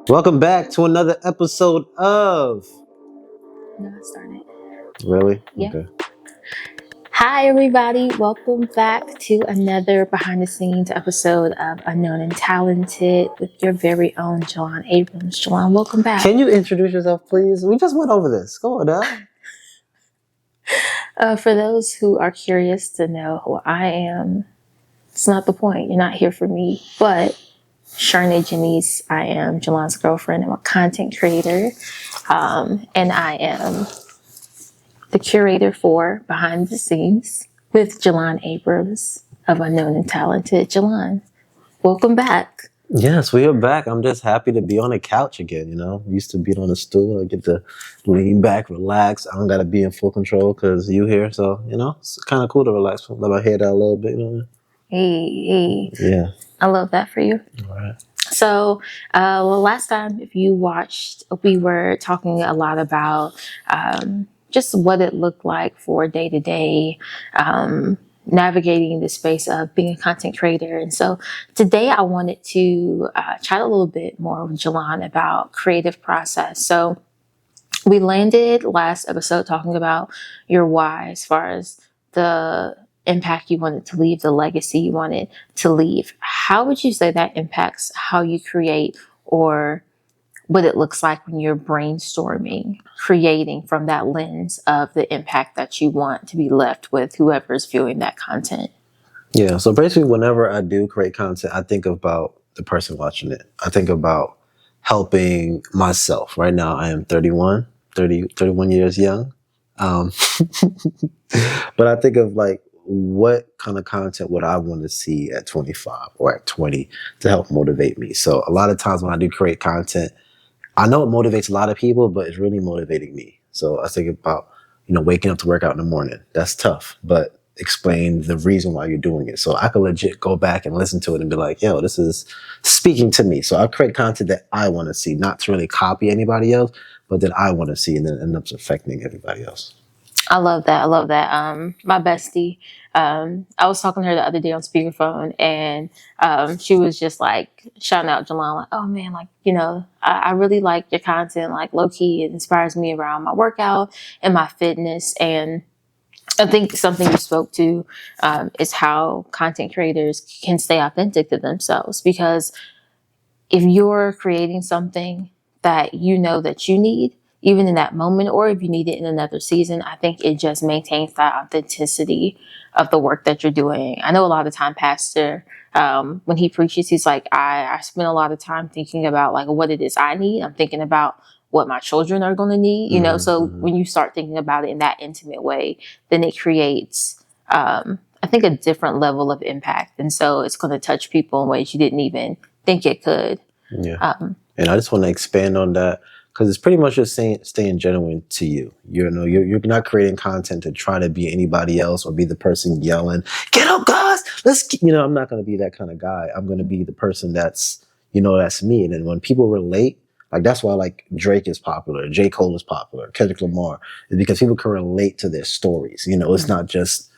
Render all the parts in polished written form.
Welcome back to another episode of. No, I started. Really? Yeah. Okay. Hi, everybody. Welcome back to another behind the scenes episode of Unknown and Talented with your very own Jelan Abrams. Jelan, welcome back. Can you introduce yourself, please? We just went over this. Go on now. For those who are curious to know who I am, it's not the point. You're not here for me, but Charnae Janice, I am Jelan's girlfriend. I'm a content creator, and I am the curator for Behind the Scenes with Jelan Abrams of Unknown and Talented. Jelan, welcome back. Yes, we are back. I'm just happy to be on a couch again. Used to be on a stool. I get to lean back, relax. I don't got to be in full control because you here. So it's kind of cool to relax, let my head out a little bit. Hey. Yeah. I love that for you. All right. So, last time, if you watched, we were talking a lot about just what it looked like for day to day navigating the space of being a content creator. And so today I wanted to chat a little bit more with Jelan about creative process. So we landed last episode talking about your why as far as the impact you wanted to leave, the legacy you wanted to leave. How would you say that impacts how you create or what it looks like when you're brainstorming, creating from that lens of the impact that you want to be left with whoever's viewing that content? Yeah. So basically, whenever I do create content, I think about the person watching it. I think about helping myself. Right now, I am 31 years young. Um, but I think of like, what kind of content would I want to see at 25 or at 20 to help motivate me? So a lot of times when I do create content, I know it motivates a lot of people, but it's really motivating me. So I think about, waking up to work out in the morning. That's tough, but explain the reason why you're doing it. So I could legit go back and listen to it and be like, yo, this is speaking to me. So I create content that I want to see, not to really copy anybody else, but that I want to see, and then it ends up affecting everybody else. I love that. I love that. My bestie, I was talking to her the other day on speakerphone, and she was just like shouting out Jelan, like, "Oh man, like I really like your content. Like low key, it inspires me around my workout and my fitness." And I think something you spoke to is how content creators can stay authentic to themselves, because if you're creating something that you know that you need, even in that moment, or if you need it in another season, I think it just maintains that authenticity of the work that you're doing. I know a lot of time Pastor, when he preaches, he's like, I spend a lot of time thinking about like what it is I need. I'm thinking about what my children are going to need, So when you start thinking about it in that intimate way, then it creates, I think, a different level of impact. And so it's going to touch people in ways you didn't even think it could. Yeah. And I just want to expand on that because it's pretty much just staying genuine to you. You're not creating content to try to be anybody else or be the person yelling, "Get up, guys! I'm not going to be that kind of guy. I'm going to be the person that's me. And then when people relate, like that's why like Drake is popular, J. Cole is popular, Kendrick Lamar, is because people can relate to their stories. It's not just.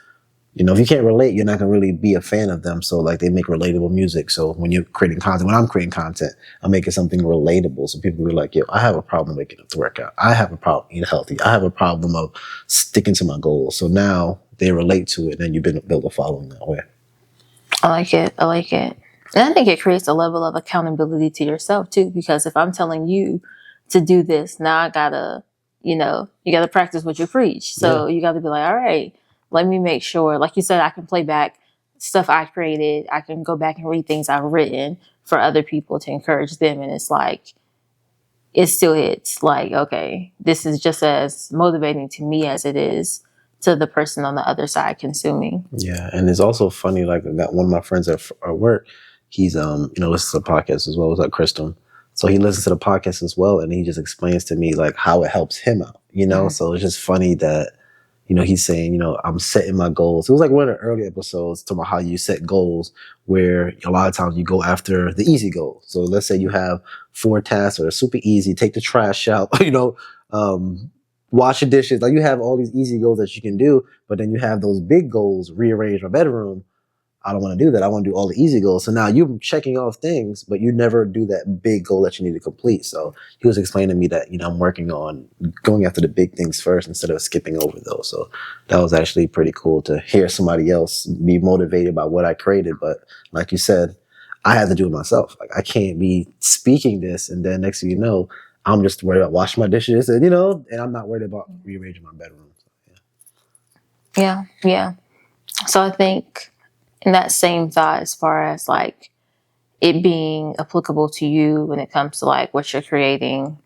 If you can't relate, you're not going to really be a fan of them. So like they make relatable music. So when you're creating content, when I'm creating content, I'm making something relatable. So people are like, yo, I have a problem waking up to work out. I have a problem eating healthy. I have a problem of sticking to my goals. So now they relate to it and you've been build a following that way. I like it. And I think it creates a level of accountability to yourself too, because if I'm telling you to do this, now I gotta, you gotta practice what you preach. So you gotta be like, all right, let me make sure, like you said, I can play back stuff I created. I can go back and read things I've written for other people to encourage them. And it's like, it still hits like, okay, this is just as motivating to me as it is to the person on the other side consuming. Yeah. And it's also funny, like that one of my friends at work, he's, listens to the podcast as well as like Kristen. So he listens to the podcast as well. And he just explains to me like how it helps him out, Mm-hmm. So it's just funny that, he's saying, I'm setting my goals. It was like one of the early episodes talking about how you set goals where a lot of times you go after the easy goals. So let's say you have 4 tasks that are super easy, take the trash out, wash the dishes. Like you have all these easy goals that you can do, but then you have those big goals, rearrange my bedroom. I don't want to do that. I want to do all the easy goals. So now you're checking off things, but you never do that big goal that you need to complete. So he was explaining to me that, I'm working on going after the big things first instead of skipping over those. So that was actually pretty cool to hear somebody else be motivated by what I created. But like you said, I had to do it myself. Like I can't be speaking this and then next thing you know, I'm just worried about washing my dishes and, and I'm not worried about rearranging my bedroom. So, Yeah, yeah. So I think in that same thought, as far as like it being applicable to you when it comes to like what you're creating,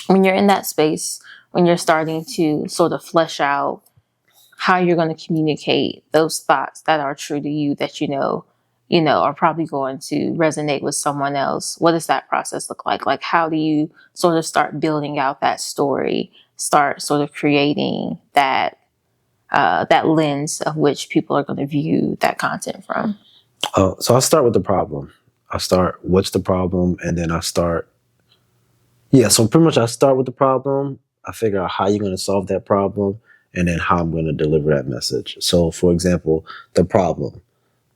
when you're in that space, when you're starting to sort of flesh out how you're going to communicate those thoughts that are true to you that are probably going to resonate with someone else. What does that process look like? Like, how do you sort of start building out that story, start sort of creating that lens of which people are going to view that content from? So I start with the problem. I start, what's the problem? And then I start, so pretty much I start with the problem. I figure out how you're going to solve that problem and then how I'm going to deliver that message. So for example, the problem,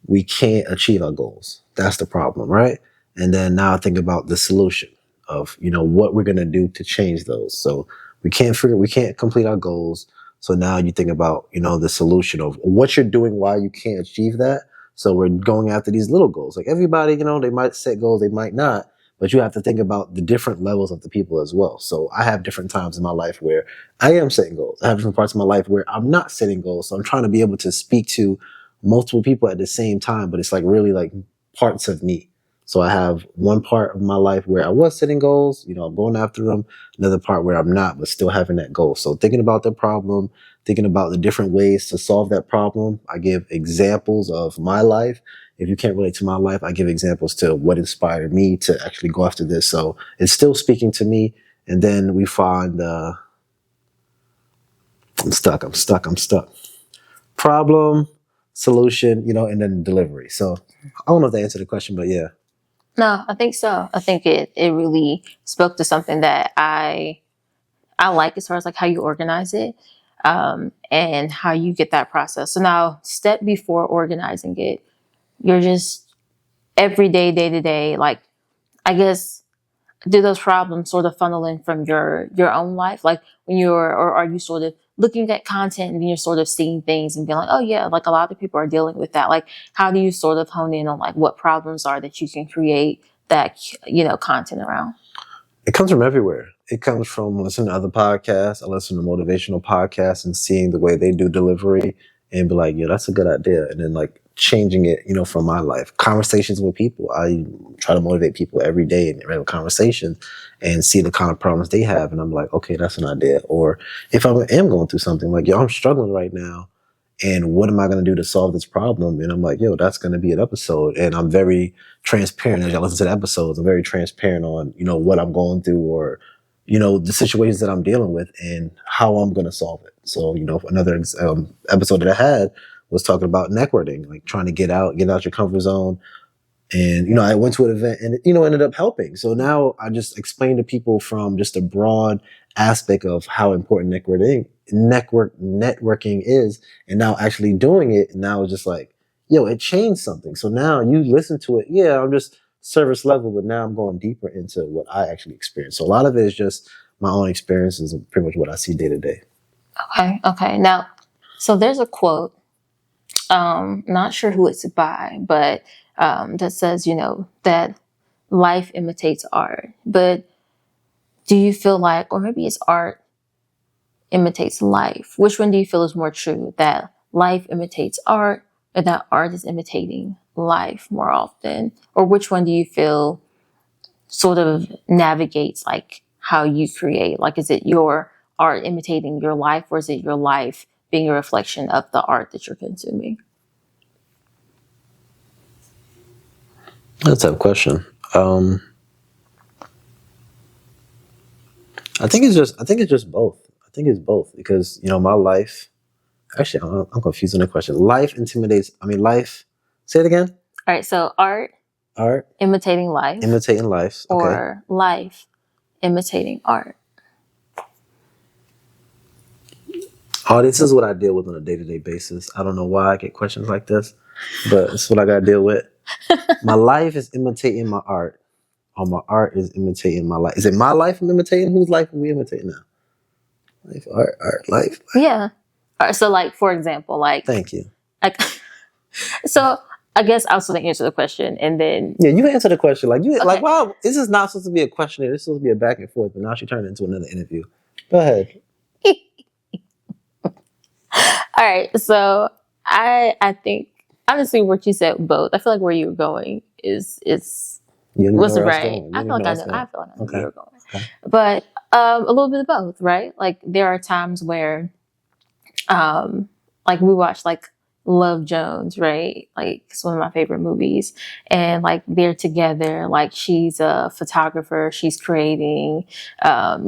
we can't achieve our goals. That's the problem, right? And then now I think about the solution of, what we're going to do to change those. So we can't complete our goals. So now you think about, the solution of what you're doing, why you can't achieve that. So we're going after these little goals. Like everybody, they might set goals, they might not, but you have to think about the different levels of the people as well. So I have different times in my life where I am setting goals. I have different parts of my life where I'm not setting goals. So I'm trying to be able to speak to multiple people at the same time, but it's like really like parts of me. So I have one part of my life where I was setting goals, I'm going after them, another part where I'm not, but still having that goal. So thinking about the problem, thinking about the different ways to solve that problem. I give examples of my life. If you can't relate to my life, I give examples to what inspired me to actually go after this. So it's still speaking to me. And then we find, I'm stuck. Problem, solution, and then delivery. So I don't know if that answered the question, but yeah. No, I think so. I think it really spoke to something that I like, as far as like how you organize it, and how you get that process. So now, step before organizing it, you're just day to day. Like, I guess, do those problems sort of funnel in from your own life? Like when or are you sort of looking at content and you're sort of seeing things and being like, oh yeah, like a lot of people are dealing with that. Like, how do you sort of hone in on like what problems are that you can create that, content around? It comes from everywhere. It comes from listening to other podcasts. I listen to motivational podcasts and seeing the way they do delivery and be like, yeah, that's a good idea. And then like changing it, from my life. Conversations with people. I try to motivate people every day in regular conversation and see the kind of problems they have. And I'm like, okay, that's an idea. Or if I am going through something like, yo, I'm struggling right now. And what am I going to do to solve this problem? And I'm like, yo, that's going to be an episode. And I'm very transparent as I listen to the episodes. I'm very transparent on, what I'm going through or, the situations that I'm dealing with and how I'm going to solve it. So, another episode that I had was talking about networking, like trying to get out your comfort zone. And, I went to an event and, ended up helping. So now I just explain to people from just a broad aspect of how important networking is. And now actually doing it. And now it's just like, yo, it changed something. So now you listen to it. Yeah, I'm just service level, but now I'm going deeper into what I actually experience. So a lot of it is just my own experiences and pretty much what I see day to day. Okay. Now, so there's a quote, not sure who it's by, but that says, that life imitates art. But do you feel like, or maybe it's art imitates life? Which one do you feel is more true? That life imitates art, or that art is imitating life more often? Or which one do you feel sort of navigates like how you create? Like, is it your art imitating your life, or is it your life being a reflection of the art that you're consuming? That's a tough question. I think it's just both. I think it's both because, my life, actually, I'm confused on the question. Life, say it again. All right. So art imitating life, imitating life. Okay. or life imitating art. Oh, this is what I deal with on a day-to-day basis. I don't know why I get questions like this. but it's what I gotta deal with. My life is imitating my art, or my art is imitating my life. Is it my life I'm imitating? Whose life are we imitating now? Life, art, life. Yeah. All right, so, like, for example, Thank you. like, so I guess I was going to answer the question, and then Yeah, you answer the question. Like you, like, okay. wow, this is not supposed to be a question. This is supposed to be a back and forth, but now she turned it into another interview. Go ahead. All right, so I think honestly, what you said both. I feel like where you were going is You don't even was know where I was right. going. You I don't feel even like know where I I was know. going. I feel like I know where Okay. you were going, Okay. but a little bit of both, right? Like there are times where like we watch like Love Jones, right? Like it's one of my favorite movies. And like they're together, like she's a photographer, she's creating,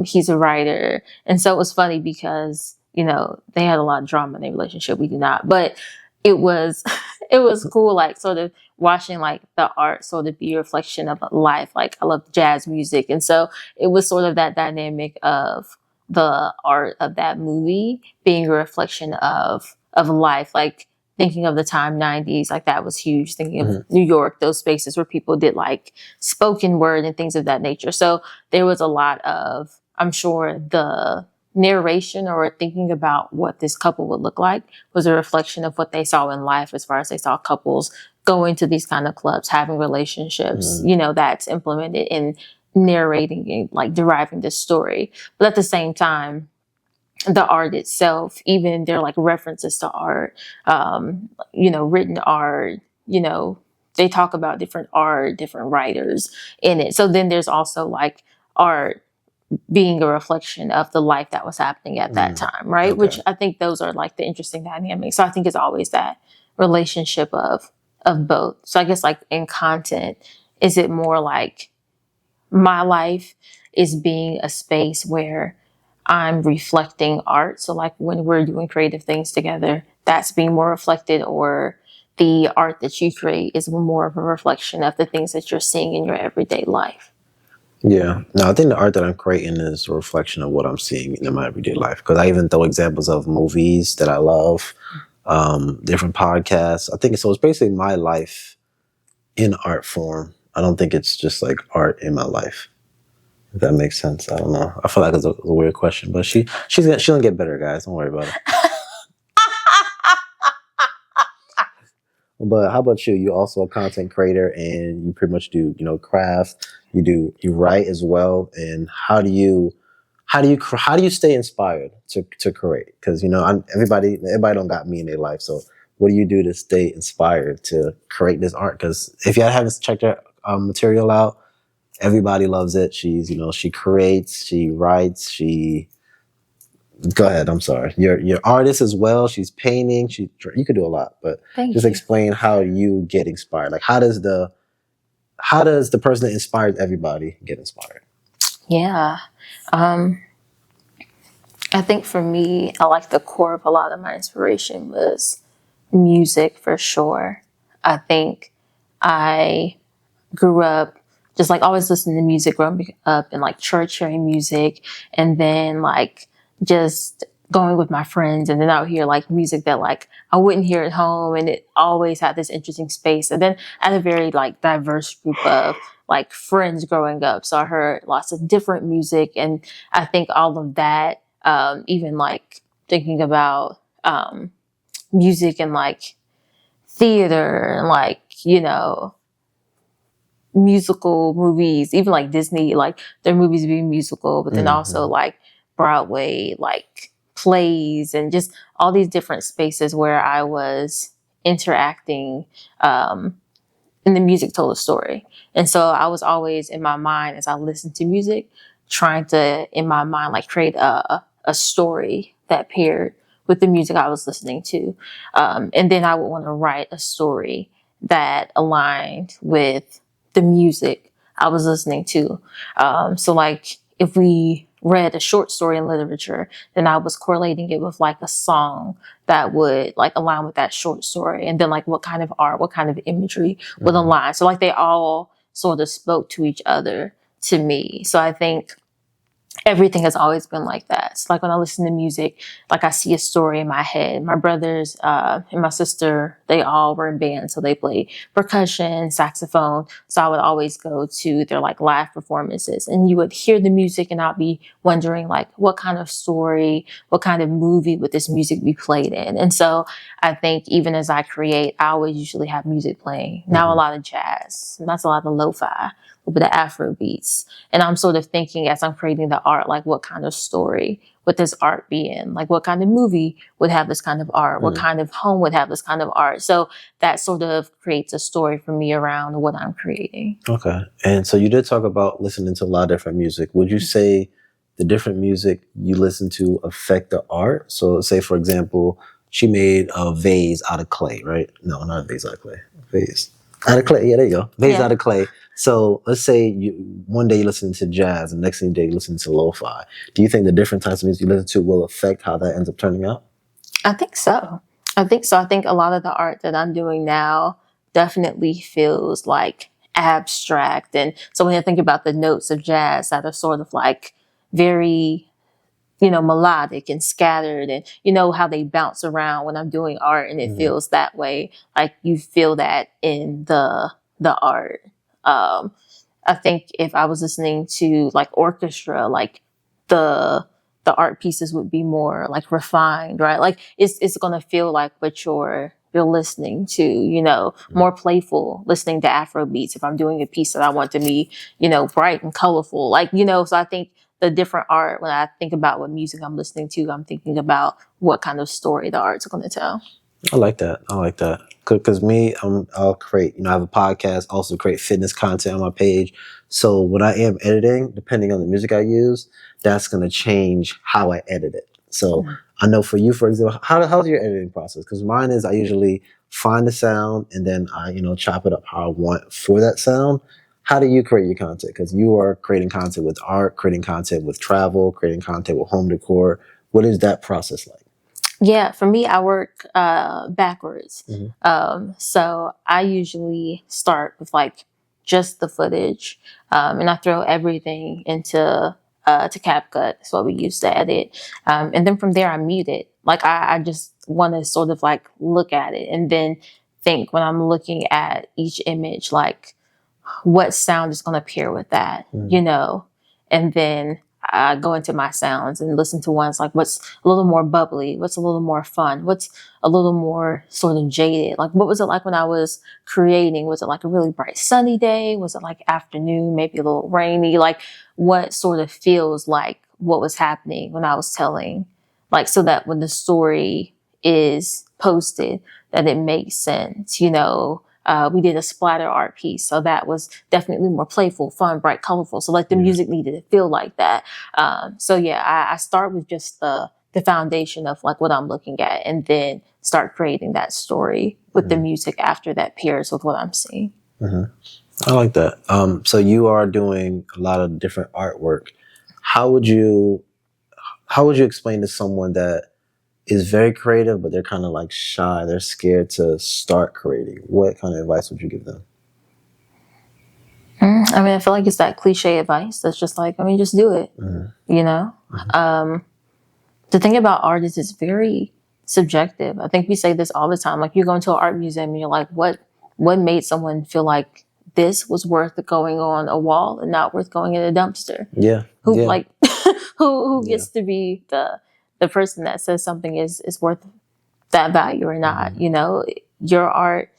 he's a writer. And so it was funny because, you know, they had a lot of drama in their relationship. We do not. But it was it was cool, like sort of watching like the art sort of be a reflection of life. Like I love jazz music. And so it was sort of that dynamic of the art of that movie being a reflection of life, like thinking of the time 90s, like that was huge, thinking of New York, those spaces where people did like spoken word and things of that nature. So there was a lot of, I'm sure the narration or thinking about what this couple would look like was a reflection of what they saw in life, as far as they saw couples going to these kind of clubs, having relationships, you know, that's implemented in narrating and like deriving this story. But at the same time, the art itself, even there are like references to art, you know, written art, you know, they talk about different art, different writers in it. So then there's also like art being a reflection of the life that was happening at that time, right? Okay. Which I think those are like the interesting dynamics. So I think it's always that relationship of both. So I guess like in content, is it more like my life is being a space where I'm reflecting art. So like when we're doing creative things together, that's being more reflected, or the art that you create is more of a reflection of the things that you're seeing in your everyday life. Yeah. No, I think the art that I'm creating is a reflection of what I'm seeing in my everyday life. Because I even throw examples of movies that I love, different podcasts. I think it's, so it's basically my life in art form. I don't think it's just like art in my life. If that makes sense. I don't know. I feel like it's a weird question, but she's gonna get better, guys. Don't worry about it. But how about you? You're also a content creator, and you pretty much do, you know, craft. You write as well. And how do you stay inspired to create? Because you know, everybody don't got me in their life. So what do you do to stay inspired to create this art? Because if you haven't checked her material out, everybody loves it. She's, you know, she creates, she writes, she. Go ahead. I'm sorry. You're artist as well. She's painting. You could do a lot, but Thank just you. explain how you get inspired. Like how does the person that inspires everybody get inspired? Yeah. I think for me, I like the core of a lot of my inspiration was music for sure. I think I grew up just like always listening to music, growing up in like church, hearing music, and then like just going with my friends, and then I would hear like music that like I wouldn't hear at home, and it always had this interesting space. And then I had a very like diverse group of like friends growing up, so I heard lots of different music, and I think all of that, even like thinking about music and like theater and like, you know, musical movies, even like Disney, like their movies being musical, but then also like Broadway, like plays, and just all these different spaces where I was interacting, and the music told a story. And so I was always in my mind as I listened to music, trying to, in my mind, like create a story that paired with the music I was listening to. And then I would want to write a story that aligned with the music I was listening to. So like if we read a short story in literature, then I was correlating it with like a song that would like align with that short story. And then like what kind of art, what kind of imagery would align. So like they all sort of spoke to each other to me. So I think everything has always been like that. It's like when I listen to music, like I see a story in my head. My brothers and my sister, they all were in bands, so they played percussion, saxophone. So I would always go to their like live performances, and you would hear the music, and I'd be wondering like, what kind of story, what kind of movie would this music be played in? And so I think even as I create, I always usually have music playing. Now a lot of jazz, and that's a lot of lo-fi, a bit of Afro beats. And I'm sort of thinking as I'm creating the art, like what kind of story would this art be in? Like what kind of movie would have this kind of art? What kind of home would have this kind of art? So that sort of creates a story for me around what I'm creating. Okay. And so you did talk about listening to a lot of different music. Would you say the different music you listen to affect the art? So say, for example, she made a vase out of clay, right? No, not a vase out of clay. Vase out of clay. Yeah, there you go. Vase out of clay. So let's say one day you listen to jazz and next thing you listen to lo-fi. Do you think the different types of music you listen to will affect how that ends up turning out? I think so. I think a lot of the art that I'm doing now definitely feels like abstract. And so when I think about the notes of jazz that are sort of like very, melodic and scattered, and how they bounce around when I'm doing art, and it feels that way. Like you feel that in the art. I think if I was listening to like orchestra, like the art pieces would be more like refined, right? Like it's gonna feel like what you're listening to, more playful, listening to Afro beats if I'm doing a piece that I want to be, bright and colorful. Like, so I think the different art, when I think about what music I'm listening to, I'm thinking about what kind of story the art's gonna tell. I like that. Because me, I'll create, I have a podcast, also create fitness content on my page. So when I am editing, depending on the music I use, that's going to change how I edit it. So I know for you, for example, how's your editing process? Because mine is I usually find the sound and then I, chop it up how I want for that sound. How do you create your content? Because you are creating content with art, creating content with travel, creating content with home decor. What is that process like? Yeah, for me, I work backwards. So I usually start with like just the footage, and I throw everything into to CapCut. That's what we use to edit, and then from there I mute it. Like I just want to sort of like look at it and then think when I'm looking at each image, like what sound is going to pair with that, and then I go into my sounds and listen to ones like what's a little more bubbly, what's a little more fun, what's a little more sort of jaded. Like what was it like when I was creating? Was it like a really bright sunny day? Was it like afternoon, maybe a little rainy? Like what sort of feels like what was happening when I was telling, like so that when the story is posted, that it makes sense, we did a splatter art piece. So that was definitely more playful, fun, bright, colorful. So like the music needed to feel like that. So yeah, I start with just the foundation of like what I'm looking at and then start creating that story with the music after that pairs with what I'm seeing. I like that. So you are doing a lot of different artwork. How would you explain to someone that is very creative, but they're kind of like shy. They're scared to start creating. What kind of advice would you give them? I mean, I feel like it's that cliche advice that's just like, just do it, The thing about art is it's very subjective. I think we say this all the time. Like you go into an art museum and you're like, what made someone feel like this was worth going on a wall and not worth going in a dumpster? Yeah. Who gets to be the person that says something is worth that value or not? Your art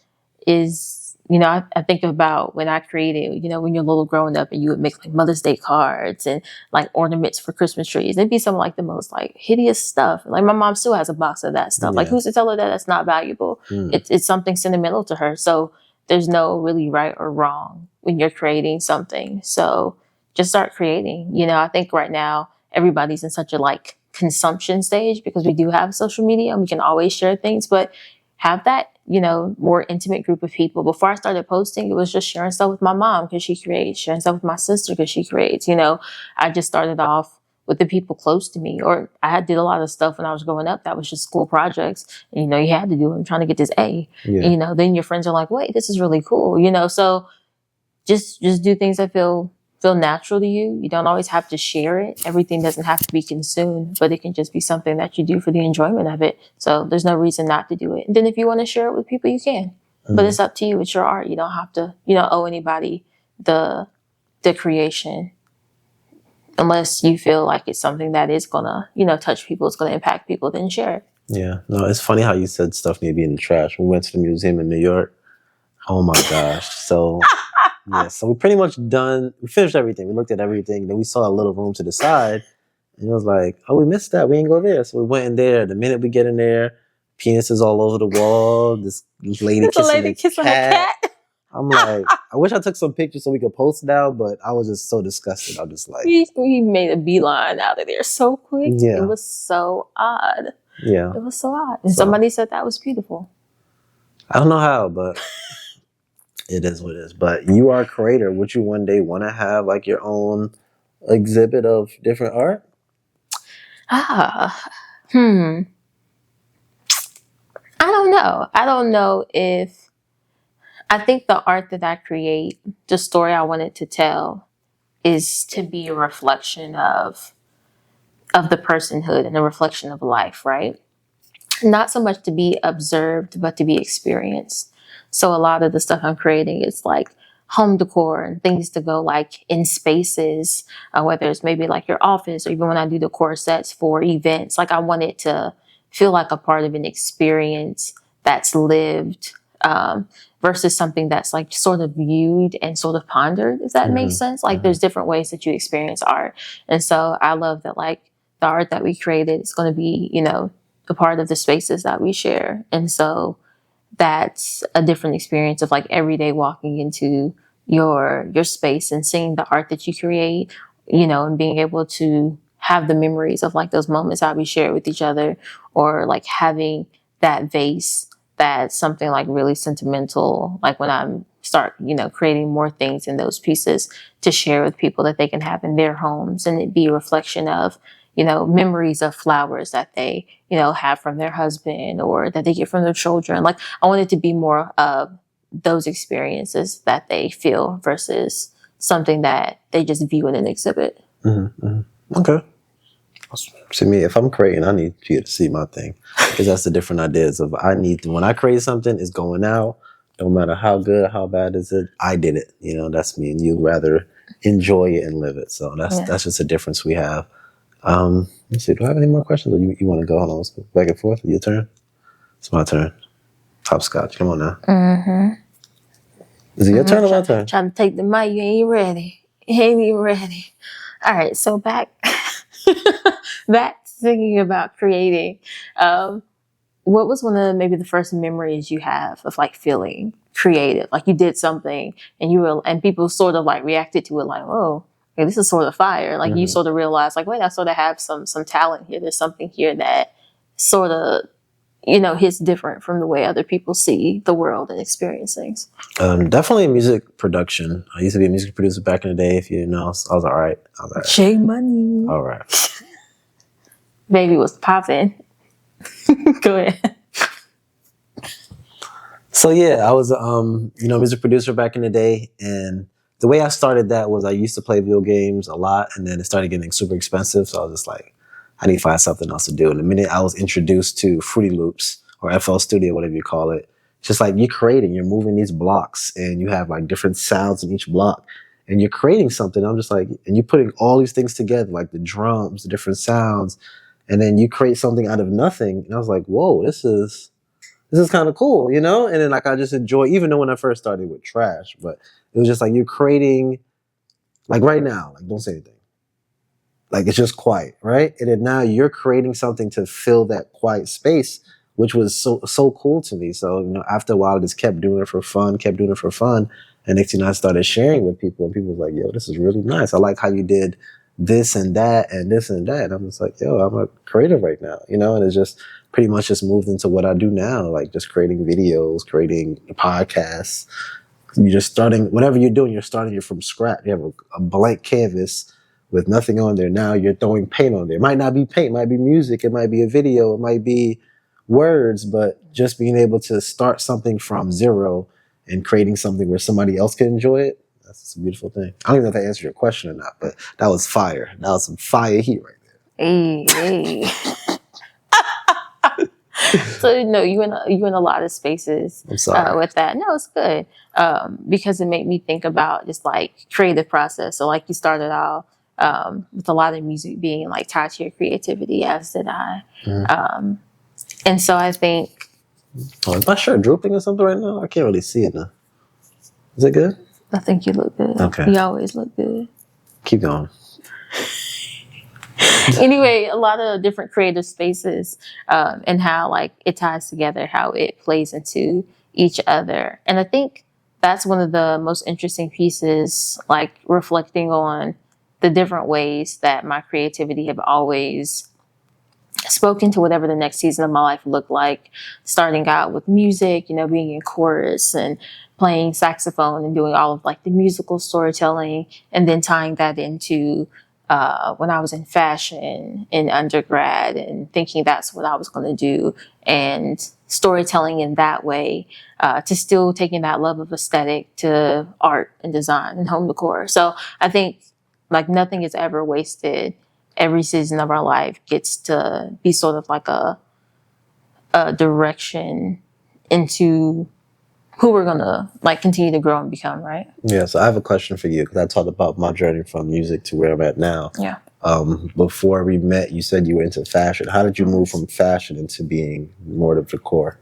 is, I think about when I created, when you're little growing up and you would make like Mother's Day cards and like ornaments for Christmas trees. It'd be some like the most like hideous stuff. Like my mom still has a box of that stuff. Like who's to tell her that that's not valuable? It's something sentimental to her. So there's no really right or wrong when you're creating something. So just start creating. I think right now everybody's in such a like consumption stage because we do have social media and we can always share things, but have that, more intimate group of people. Before I started posting, it was just sharing stuff with my mom because she creates, sharing stuff with my sister because she creates, I just started off with the people close to me, or I did a lot of stuff when I was growing up that was just school projects. And, you had to do it. I'm trying to get this A, and, then your friends are like, wait, this is really cool, so just do things that feel feel natural to you. You don't always have to share it. Everything doesn't have to be consumed, but it can just be something that you do for the enjoyment of it. So there's no reason not to do it. And then if you want to share it with people, you can. But it's up to you. It's your art. You don't have to, you don't owe anybody the creation unless you feel like it's something that is gonna, touch people, it's gonna impact people, then share it. Yeah. No, it's funny how you said stuff need to be in the trash. We went to the museum in New York. Oh my gosh. So yeah, so we pretty much done. We finished everything. We looked at everything. Then we saw a little room to the side, and it was like, "Oh, we missed that. We ain't go there." So we went in there. The minute we get in there, penises all over the wall. This lady kissing a cat. I'm like, I wish I took some pictures so we could post now, but I was just so disgusted. I'm just like, we made a beeline out of there so quick. Yeah. It was so odd. Yeah, it was so odd. And somebody said that was beautiful. I don't know how, but it is what it is. But you are a creator. Would you one day want to have like your own exhibit of different art? I don't know. I don't know if, I think the art that I create, the story I wanted to tell, is to be a reflection of the personhood and a reflection of life, right? Not so much to be observed, but to be experienced. So a lot of the stuff I'm creating is like home decor and things to go like in spaces, whether it's maybe like your office or even when I do decor sets for events. Like I want it to feel like a part of an experience that's lived, versus something that's like sort of viewed and sort of pondered, if that makes sense. Like there's different ways that you experience art. And so I love that like the art that we created is going to be, a part of the spaces that we share. And so that's a different experience of like every day walking into your space and seeing the art that you create, and being able to have the memories of like those moments that we share with each other, or like having that vase that's something like really sentimental, like when I'm start, creating more things in those pieces to share with people that they can have in their homes, and it be a reflection of, memories of flowers that they, have from their husband or that they get from their children. Like I want it to be more of those experiences that they feel versus something that they just view in an exhibit. Okay. See me, if I'm creating, I need you to see my thing, because that's the different ideas of when I create something, it's going out. No matter how good, how bad is it, I did it. That's me, and you'd rather enjoy it and live it. So that's just a difference we have. Let's see. Do I have any more questions, or you want to go? Hold on, let's go back and forth. Your turn. It's my turn. Hopscotch. Come on now. Is it your turn or my turn? Trying to take the mic. You ain't ready. You ain't even ready. All right. So back thinking about creating. What was one of maybe the first memories you have of like feeling creative? Like you did something and people sort of like reacted to it like, oh, okay, this is sort of fire. Like you sort of realize like, wait, I sort of have some talent here. There's something here that sort of, hits different from the way other people see the world and experience things. Definitely music production. I used to be a music producer back in the day. If you know, I was all right. Shake money. All right. Baby was popping. Go ahead. So yeah, I was music producer back in the day, and the way I started that was I used to play video games a lot, and then it started getting super expensive. So I was just like, I need to find something else to do. And the minute I was introduced to Fruity Loops or FL Studio, whatever you call it, just like you're moving these blocks, and you have like different sounds in each block, and you're creating something. I'm just like, and you're putting all these things together, like the drums, the different sounds, and then you create something out of nothing. And I was like, whoa, this is kind of cool, And then like I just enjoy, even though when I first started with trash, but it was just like you're creating, like right now, like don't say anything. Like it's just quiet, right? And then now you're creating something to fill that quiet space, which was so cool to me. So, after a while, I just kept doing it for fun. And next thing I started sharing with people, and people were like, yo, this is really nice. I like how you did this and that and this and that. And I'm just like, yo, I'm a creative right now, and it's just pretty much just moved into what I do now, like just creating videos, creating podcasts. You're just starting, whatever you're doing, you're from scratch. You have a blank canvas with nothing on there. Now you're throwing paint on there. It might not be paint, it might be music, it might be a video, it might be words, but just being able to start something from zero and creating something where somebody else can enjoy it, That's a beautiful thing. I don't even know if that answered your question or not, but that was fire. That was some fire heat right Hey, hey. So you in a lot of spaces I'm sorry. with that. No, it's good because it made me think about just like creative process. So like you started out with a lot of music being like tied to your creativity, as did I. Um, and so I think Oh, is my shirt drooping or something right now? I can't really see it now. Is it good? I think you look good. Okay. You always look good. Keep going. Anyway, a lot of different creative spaces and how like it ties together, how it plays into each other. And I think that's one of the most interesting pieces, like reflecting on the different ways that my creativity have always spoken to whatever the next season of my life looked like, starting out with music, being in chorus and playing saxophone and doing all of like the musical storytelling, and then tying that into when I was in fashion in undergrad and thinking that's what I was going to do, and storytelling in that way, to still taking that love of aesthetic to art and design and home decor. So I think like nothing is ever wasted. Every season of our life gets to be sort of like a direction into who we're gonna like continue to grow and become, right? Yeah, so I have a question for you because I talked about my journey from music to where I'm at now. Yeah. Before we met, you said you were into fashion. How did you move from fashion into being more of decor?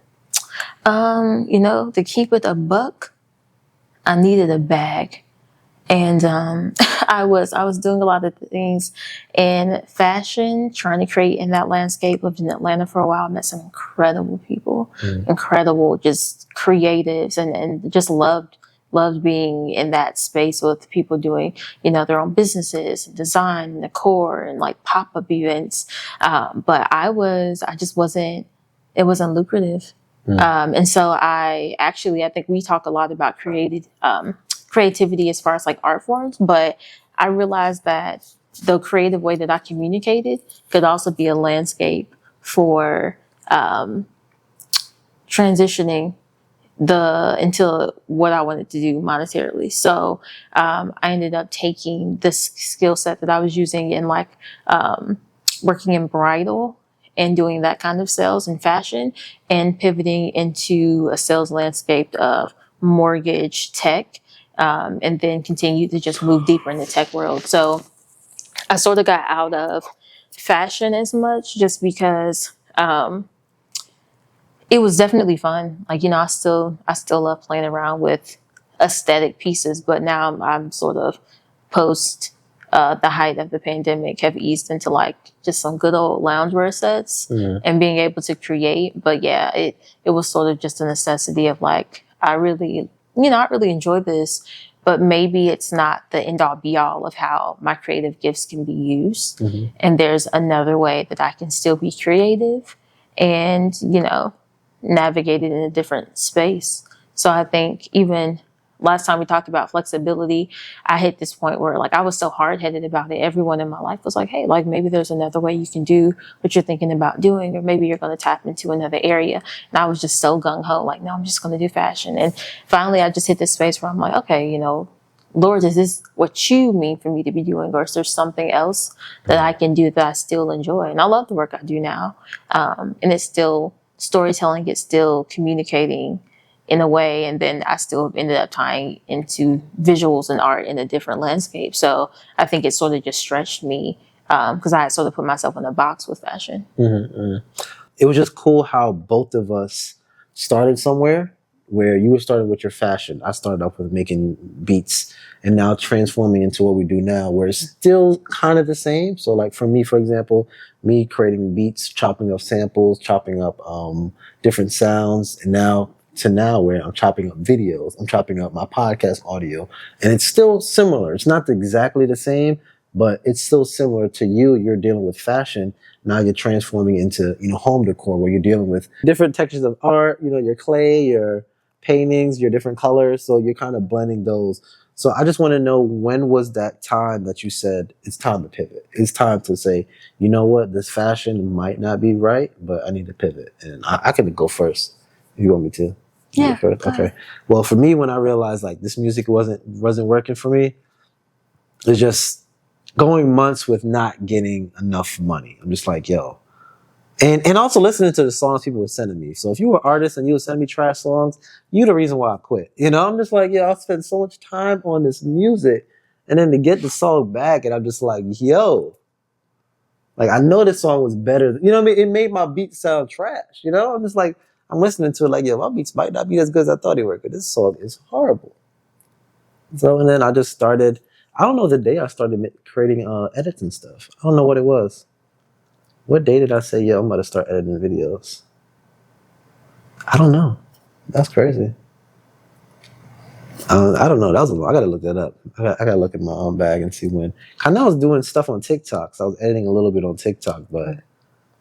To keep it a buck, I needed a bag. And I was doing a lot of things in fashion, trying to create in that landscape. Lived in Atlanta for a while, met some incredible people, incredible just creatives, and just loved being in that space with people doing their own businesses, design, and decor, and like pop up events. But I just wasn't. It wasn't lucrative. And so I think we talk a lot about creativity as far as like art forms, but I realized that the creative way that I communicated could also be a landscape for transitioning into what I wanted to do monetarily. So I ended up taking this skill set that I was using in like working in bridal and doing that kind of sales and fashion, and pivoting into a sales landscape of mortgage tech, and then continue to just move deeper in the tech world. So I sort of got out of fashion as much just because it was definitely fun. Like, I still love playing around with aesthetic pieces, but now I'm sort of post the height of the pandemic have eased into like just some good old loungewear sets and being able to create. But yeah, it was sort of just a necessity of like, I really enjoy this, but maybe it's not the end all be all of how my creative gifts can be used. And there's another way that I can still be creative and, navigate it in a different space. So I think even last time we talked about flexibility, I hit this point where like I was so hard-headed about it. Everyone in my life was like, hey, like maybe there's another way you can do what you're thinking about doing, or maybe you're going to tap into another area. And I was just so gung-ho, like, no, I'm just going to do fashion. And finally I just hit this space where I'm like, okay, Lord, is this what you mean for me to be doing? Or is there something else that I can do that I still enjoy? And I love the work I do now. And it's still storytelling, it's still communicating in a way, and then I still ended up tying into visuals and art in a different landscape. So I think it sort of just stretched me because I had sort of put myself in a box with fashion. It was just cool how both of us started somewhere, where you were starting with your fashion. I started off with making beats, and now transforming into what we do now, where it's still kind of the same. So like for me, for example, me creating beats, chopping up samples, chopping up different sounds, and now where I'm chopping up videos, I'm chopping up my podcast audio, and it's still similar. It's not exactly the same, but it's still similar to you. You're dealing with fashion. Now you're transforming into, home decor, where you're dealing with different textures of art, your clay, your paintings, your different colors. So you're kind of blending those. So I just want to know, when was that time that you said it's time to pivot? It's time to say, you know what, this fashion might not be right, but I need to pivot. And I can go first if you want me to. Yeah. Okay. Well, for me, when I realized like this music wasn't working for me, it's just going months with not getting enough money. I'm just like, yo. And also listening to the songs people were sending me. So if you were an artist and you would send me trash songs, you the reason why I quit. You know, I'm just like, yo, I spent so much time on this music, and then to get the song back, and I'm just like, yo, like I know this song was better. You know what I mean? It made my beats sound trash. You know, I'm just like, I'm listening to it like, yo, my beats might not be as good as I thought they were, but this song is horrible. So and then I just started. I don't know the day I started creating edits and stuff. I don't know what it was. What day did I say, yo, I'm about to start editing videos? I don't know. That's crazy. I don't know. I gotta look that up. I gotta look at my own bag and see when. I know I was doing stuff on TikTok, so I was editing a little bit on TikTok, but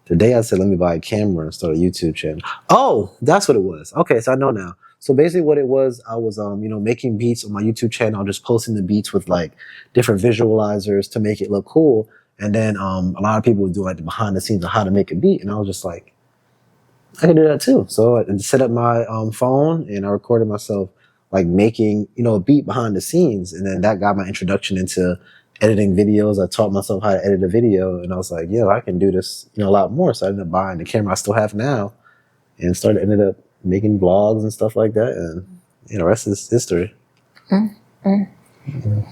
the day I said, let me buy a camera and start a YouTube channel. Oh, that's what it was. Okay, so I know now. So basically what it was, I was, making beats on my YouTube channel, just posting the beats with like different visualizers to make it look cool. And then a lot of people would do like the behind the scenes of how to make a beat. And I was just like, I can do that too. So I set up my phone and I recorded myself like making, a beat behind the scenes. And then that got my introduction into editing videos. I taught myself how to edit a video, and I was like, yo, I can do this, a lot more. So I ended up buying the camera I still have now and ended up making vlogs and stuff like that. And, the rest is history.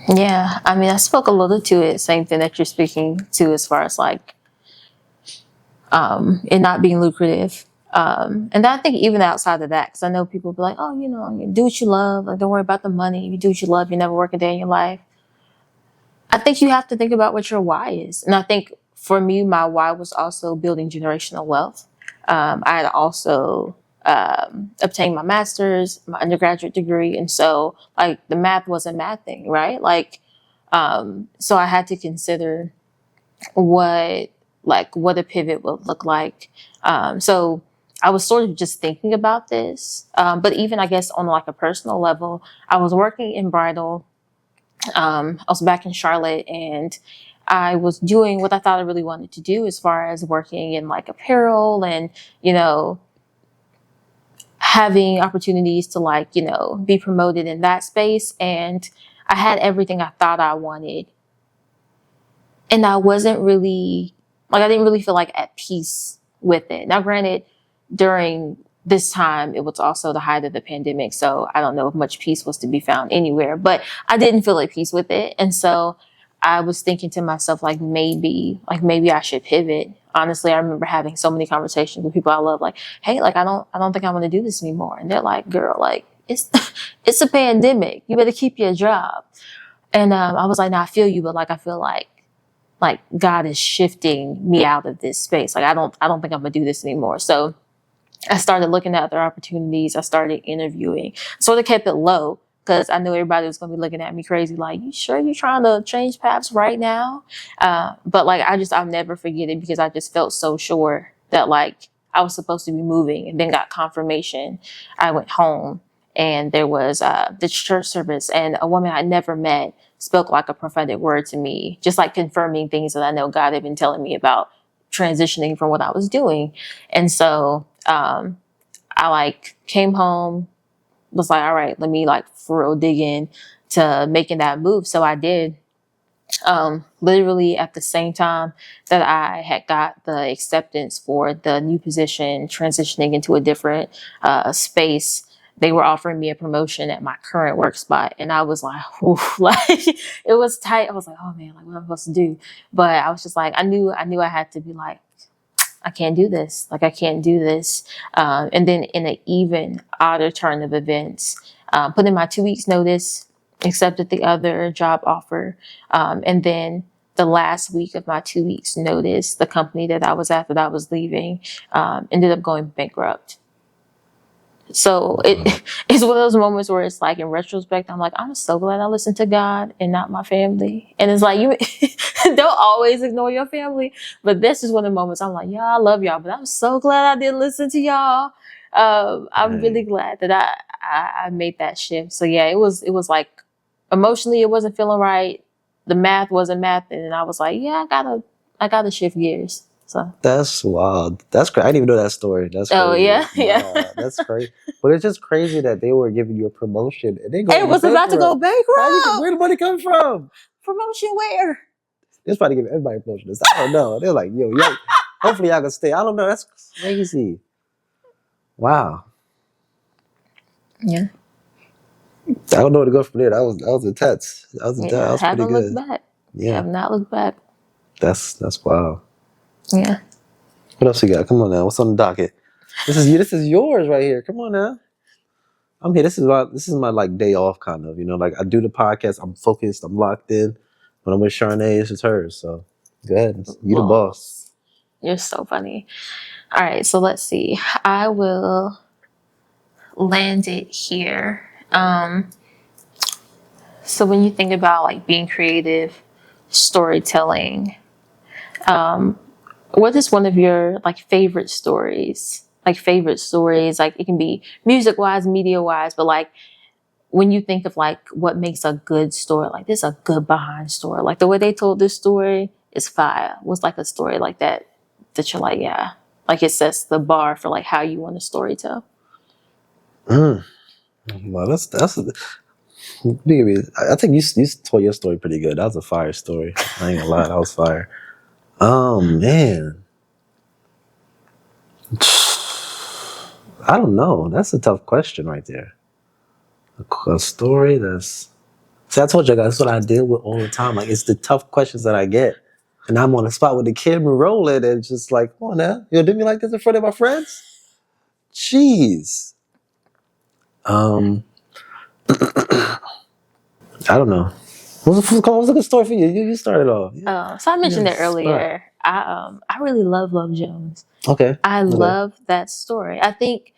Yeah. I mean, I spoke a little to it. Same thing that you're speaking to as far as like, it not being lucrative. And I think even outside of that, because I know people be like, oh, you do what you love. Like, don't worry about the money. You do what you love. You never work a day in your life. I think you have to think about what your why is. And I think for me, my why was also building generational wealth. I had also obtained my master's, my undergraduate degree. And so like the math wasn't mathing, right? Like, so I had to consider what a pivot would look like. So I was sort of just thinking about this. But even I guess on like a personal level, I was working in bridal. I was back in Charlotte, and I was doing what I thought I really wanted to do as far as working in like apparel and, having opportunities to like, be promoted in that space. And I had everything I thought I wanted. And I wasn't really, I didn't really feel like at peace with it. Now, granted, during this time, it was also the height of the pandemic. So I don't know if much peace was to be found anywhere, but I didn't feel at peace with it. And so I was thinking to myself, maybe I should pivot. Honestly, I remember having so many conversations with people I love, like, hey, I don't think I want to do this anymore. And they're like, girl, it's, it's a pandemic. You better keep your job. And I was like, no, I feel you, but I feel like God is shifting me out of this space. I don't think I'm gonna do this anymore. So I started looking at other opportunities. I started interviewing. Sort of kept it low because I knew everybody was gonna be looking at me crazy. Like, you sure you're trying to change paths right now? But I'll never forget it because I just felt so sure that I was supposed to be moving, and then got confirmation. I went home, and there was the church service, and a woman I never met spoke a prophetic word to me, just confirming things that I know God had been telling me about transitioning from what I was doing. And so I came home, was like, all right, let me for real dig in to making that move. So I did. Literally at the same time that I had got the acceptance for the new position, transitioning into a different space, they were offering me a promotion at my current work spot. And I was like, oof, it was tight. I was like, oh man, what am I supposed to do? But I was just I knew I had to be I can't do this. I can't do this. And then in an even odder turn of events, put in my 2 weeks notice, accepted the other job offer. And then the last week of my 2 weeks notice, the company that I was at that I was leaving, ended up going bankrupt. So it's one of those moments where it's in retrospect, I'm so glad I listened to God and not my family. And it's you don't always ignore your family, but this is one of the moments I'm yeah, I love y'all, but I'm so glad I didn't listen to y'all. I'm really glad that I made that shift. So yeah, it was emotionally it wasn't feeling right. The math wasn't math, and I was yeah, I gotta shift gears. So That's wild. That's crazy. I didn't even know that story. That's crazy. oh yeah, yeah. Nah, that's crazy. But it's just crazy that they were giving you a promotion and they It going was about to go bankrupt. Where bankrupt. the money come from? Promotion where? They're trying to give everybody promotions. I don't know. They're like, yo, hopefully y'all can stay. I don't know. That's crazy. Wow. Yeah. I don't know where to go from there. That was intense. That was Yeah. pretty Haven't good. looked back. Yeah. Have not looked back. That's wild. Yeah. What else you got? Come on now. What's on the docket? This is yours right here. Come on now. I'm here. This is my like day off kind of, like I do the podcast. I'm focused. I'm locked in. When I'm with Charnae, it's just hers. So go ahead. You the boss. You're so funny. All right, so let's see. I will land it here. So when you think about like being creative, storytelling, what is one of your like favorite stories? Like favorite stories, like it can be music wise, media wise, but like when you think of like what makes a good story, like this is a good behind story. Like the way they told this story is fire. What's like a story like that you're like, yeah, like it sets the bar for like how you want a story tell. Well, that's. I think you told your story pretty good. That was a fire story. I ain't gonna lie, that was fire. Oh man, I don't know. That's a tough question right there. A story that's. See, I told you guys that's what I deal with all the time. Like it's the tough questions that I get, and I'm on the spot with the camera rolling, and just like, come on now, you gonna do me like this in front of my friends? Jeez. I don't know. What was a good story for you? You started off. So I mentioned it earlier. I really love Love Jones. Okay. I love that story. I think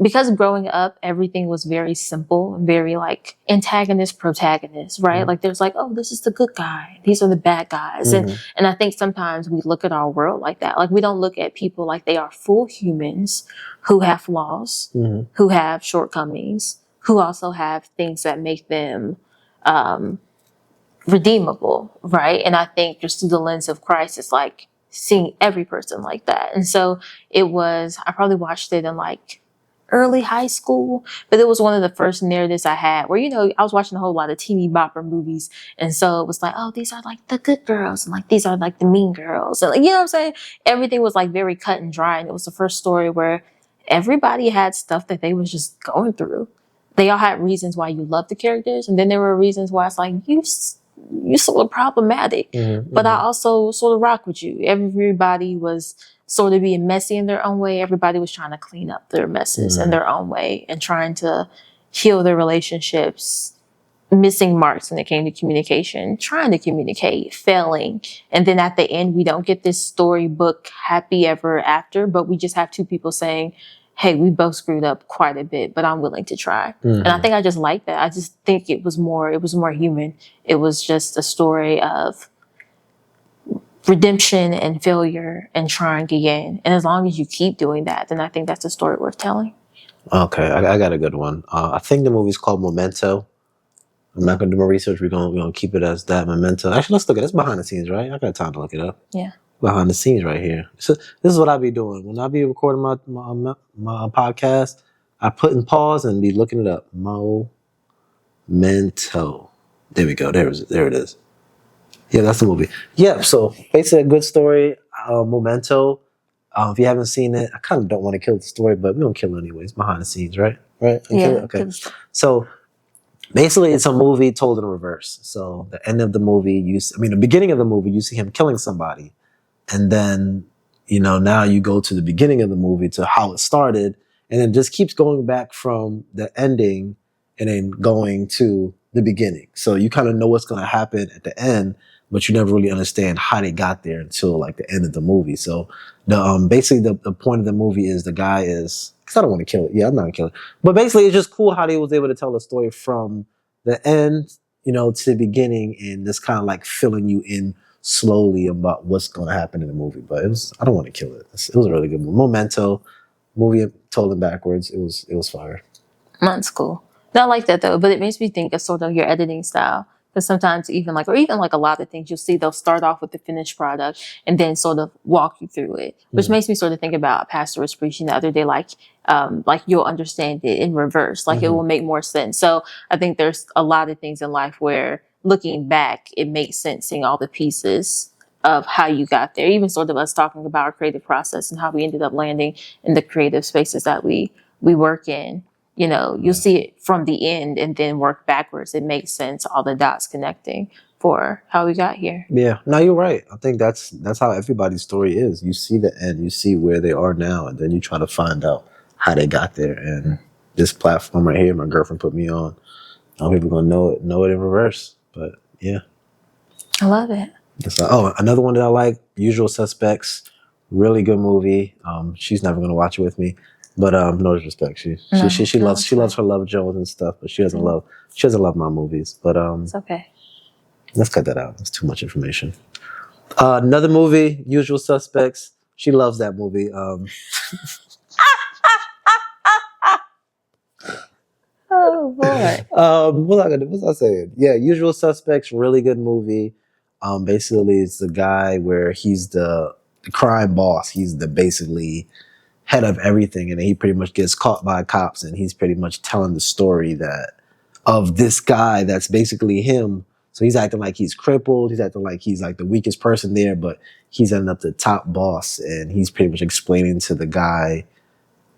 because growing up, everything was very simple and very like antagonist, protagonist, right? Mm-hmm. Like there's like, oh, this is the good guy. These are the bad guys. Mm-hmm. And I think sometimes we look at our world like that. Like we don't look at people like they are full humans who have flaws, Mm-hmm. who have shortcomings, who also have things that make them, redeemable, right? And I think just through the lens of Christ, it's like seeing every person like that. And so I probably watched it in like early high school, but it was one of the first narratives I had where, I was watching a whole lot of teeny bopper movies. And so it was like, oh, these are like the good girls and like these are like the mean girls. And like, you know what I'm saying? Everything was like very cut and dry. And it was the first story where everybody had stuff that they was just going through. They all had reasons why you loved the characters. And then there were reasons why it's like, you're sort of problematic, but I also sort of rock with you. Everybody was sort of being messy in their own way. Everybody was trying to clean up their messes in their own way and trying to heal their relationships, missing marks when it came to communication, trying to communicate, failing. And then at the end, we don't get this storybook happy ever after, but we just have two people saying, hey, we both screwed up quite a bit, but I'm willing to try. And I think I just like that. I just think it was more human. It was just a story of redemption and failure and trying again. And as long as you keep doing that, then I think that's a story worth telling. Okay, I got a good one. I think the movie's called Memento. I'm not gonna do my research. We're gonna keep it as that, Memento. Actually, let's look at it. It's behind the scenes, right? I got time to look it up. Yeah. Behind the scenes right here. So this is what I be doing when I be recording my podcast. I put in pause and be looking it up. Memento. There we go. There it is. Yeah, that's the movie. Yeah. So basically, a good story. Memento. If you haven't seen it, I kind of don't want to kill the story, but we don't kill it anyways. Behind the scenes, right? Right. Yeah. Okay. So basically, it's a movie told in reverse. So the end of the movie, the beginning of the movie, you see him killing somebody. And then, now you go to the beginning of the movie to how it started. And it just keeps going back from the ending and then going to the beginning. So you kind of know what's going to happen at the end, but you never really understand how they got there until like the end of the movie. So basically the point of the movie is the guy is, because I don't want to kill it. Yeah, I'm not going to kill it. But basically it's just cool how they was able to tell the story from the end, to the beginning and just kind of like filling you in slowly about what's going to happen in the movie. But I don't want to kill it. It was a really good movie. Memento, movie told in backwards. It was fire. That's cool. No, I like that though, but it makes me think of sort of your editing style. Because sometimes even like a lot of things, you'll see they'll start off with the finished product and then sort of walk you through it, which makes me sort of think about Pastor was preaching the other day, like you'll understand it in reverse, like it will make more sense. So I think there's a lot of things in life where looking back, it makes sense seeing all the pieces of how you got there, even sort of us talking about our creative process and how we ended up landing in the creative spaces that we work in. You'll see it from the end and then work backwards. It makes sense, all the dots connecting for how we got here. Yeah, no, you're right. I think that's how everybody's story is. You see the end, you see where they are now, and then you try to find out how they got there. And this platform right here, my girlfriend put me on. Now people gonna know it in reverse. But yeah, I love it. Another one that I like, Usual Suspects. Really good movie. She's never gonna watch it with me, but no disrespect. She loves her Love Jones and stuff, but she doesn't love my movies. But it's okay. Let's cut that out. That's too much information. Another movie, Usual Suspects. She loves that movie. Oh boy. What's I saying? Yeah, Usual Suspects, really good movie. Basically it's the guy where he's the crime boss. He's the basically head of everything, and then he pretty much gets caught by cops, and he's pretty much telling the story of this guy that's basically him. So he's acting like he's crippled. He's acting like he's like the weakest person there, but he's ended up the top boss, and he's pretty much explaining to the guy,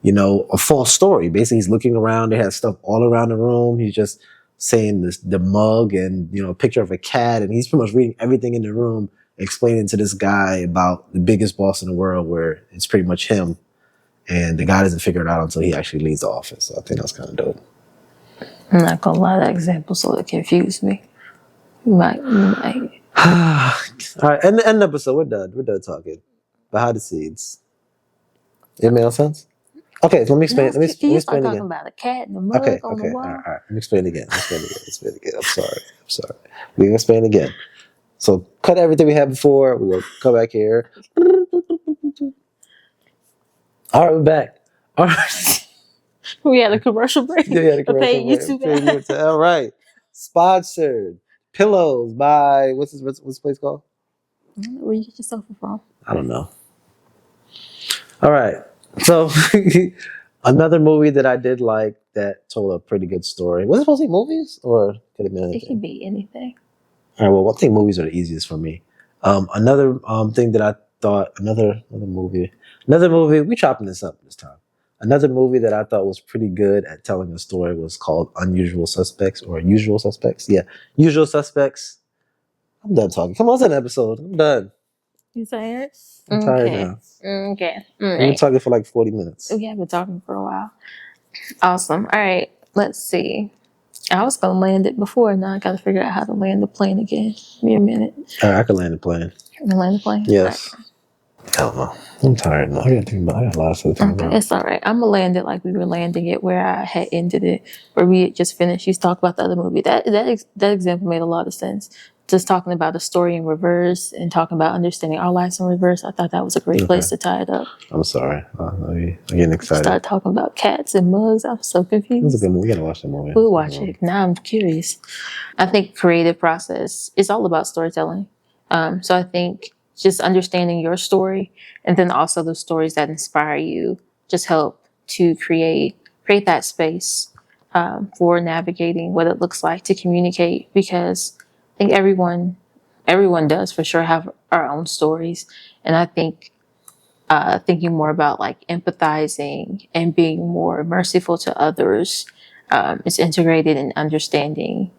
a false story. Basically, he's looking around. They have stuff all around the room. He's just saying the mug and, a picture of a cat. And he's pretty much reading everything in the room, explaining to this guy about the biggest boss in the world, where it's pretty much him. And the guy doesn't figure it out until he actually leaves the office. So I think that's kind of dope. I'm not going to lie, that example sort of confused me. You might. All right, end the episode. We're done. We're done talking. Behind the scenes. It made no sense? Okay, so let me explain. Let me explain talking again. about a cat and a mug on the wall. All right. Let me explain again. Let's explain again. I'm sorry. We're gonna explain again. So cut everything we had before. We will come back here. All right, we're back. All right. We had a commercial break. Yeah, we had a commercial break. All right. Sponsored pillows by what's this place called? Where you get your sofa from? I don't know. All right. So another movie that I did like that told a pretty good story. Was it supposed to be movies or could it be anything? It could be anything. All right. Well, I think movies are the easiest for me. Another thing that I thought another movie. We chopping this up this time. Another movie that I thought was pretty good at telling a story was called Unusual Suspects or Usual Suspects. Yeah, Usual Suspects. I'm done talking. Come on, it's an episode. I'm done. You tired? I'm tired now. Okay. We've been talking for like 40 minutes. We have been talking for a while. Awesome. All right. Let's see. I was going to land it before. Now I got to figure out how to land the plane again. Give me a minute. All right, I can land the plane. You can land the plane? Yes. Right. I don't know. I'm tired now. I got a lot of stuff to think about. It's all right. I'm going to land it like we were landing it where I had ended it, where we had just finished. You talked about the other movie. That example made a lot of sense. Just talking about a story in reverse and talking about understanding our lives in reverse. I thought that was a great place to tie it up. I'm sorry. I'm getting excited. Start talking about cats and mugs. I'm so confused. It was a good movie. We got to watch that movie. We'll watch it. Now I'm curious. I think creative process is all about storytelling. So I think just understanding your story and then also the stories that inspire you just help to create that space for navigating what it looks like to communicate, because I think everyone does for sure have our own stories. And I think thinking more about like empathizing and being more merciful to others is integrated in understanding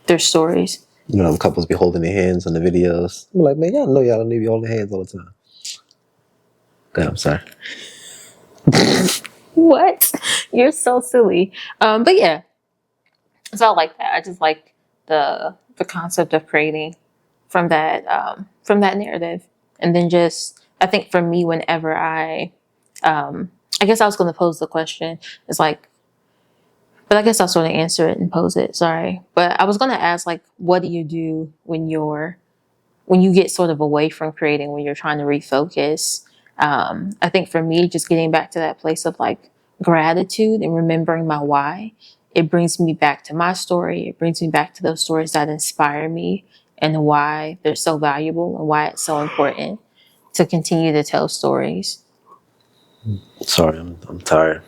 their stories. The couples be holding their hands on the videos. I'm like, man, y'all know y'all don't need to be holding hands all the time. God, I'm sorry. What? You're so silly. But yeah, it's all like that. I just like the concept of creating from that narrative. And then just, I think for me, whenever I guess I was going to pose the question, it's like, but I guess I'll sort of answer it and pose it. Sorry. But I was going to ask, like, what do you do when you get sort of away from creating, when you're trying to refocus? I think for me, just getting back to that place of like gratitude and remembering my why it brings me back to my story. It brings me back to those stories that inspire me and why they're so valuable and why it's so important to continue to tell stories. Sorry, I'm tired.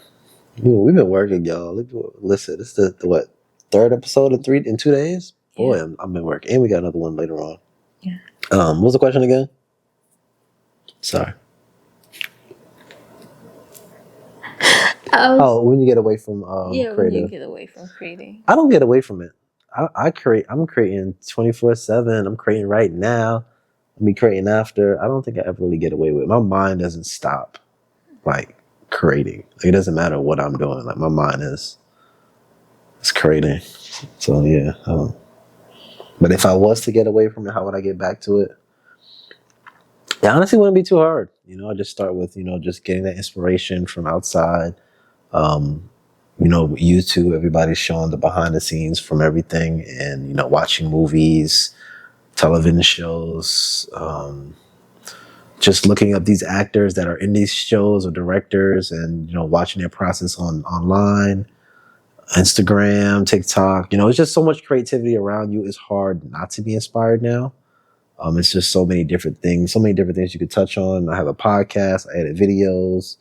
We've been working, y'all. Listen, this is the what, third episode in 2 days? Boy, Yeah. I've been working. And we got another one later on. Yeah. What was the question again? Sorry. When you get away from when creative. you get away from creating. I don't get away from it. I create. I'm creating 24/7. I'm creating right now. I'll be creating after. I don't think I ever really get away with it. My mind doesn't stop, like, creating. Like, it doesn't matter what I'm doing. Like, my mind is creating. So yeah. But if I was to get away from it, how would I get back to it? It honestly wouldn't be too hard. I just start with just getting that inspiration from outside. YouTube, everybody's showing the behind the scenes from everything, and watching movies, television shows, just looking up these actors that are in these shows or directors, and watching their process online, Instagram, TikTok. It's just so much creativity around you. It's hard not to be inspired now. It's just so many different things you could touch on. I have a podcast, I edit videos.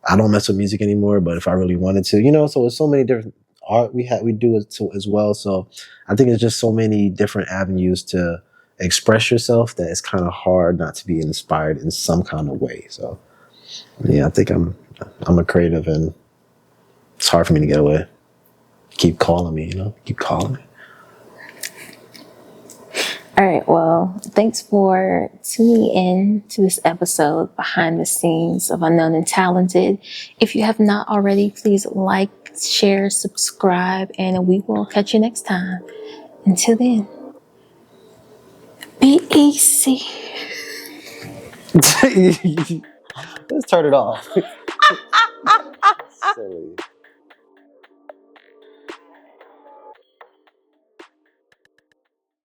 I don't mess with music anymore, but if I really wanted to, so it's so many different art we do it as well. So I think it's just so many different avenues to express yourself that it's kind of hard not to be inspired in some kind of way. So yeah, I think I'm a creative, and it's hard for me to get away. Keep calling me, keep calling me. All right. Well, thanks for tuning in to this episode behind the scenes of Unknown and Talented. If you have not already, please like, share, subscribe, and we will catch you next time. Until then, be easy. Let's turn it off. Silly.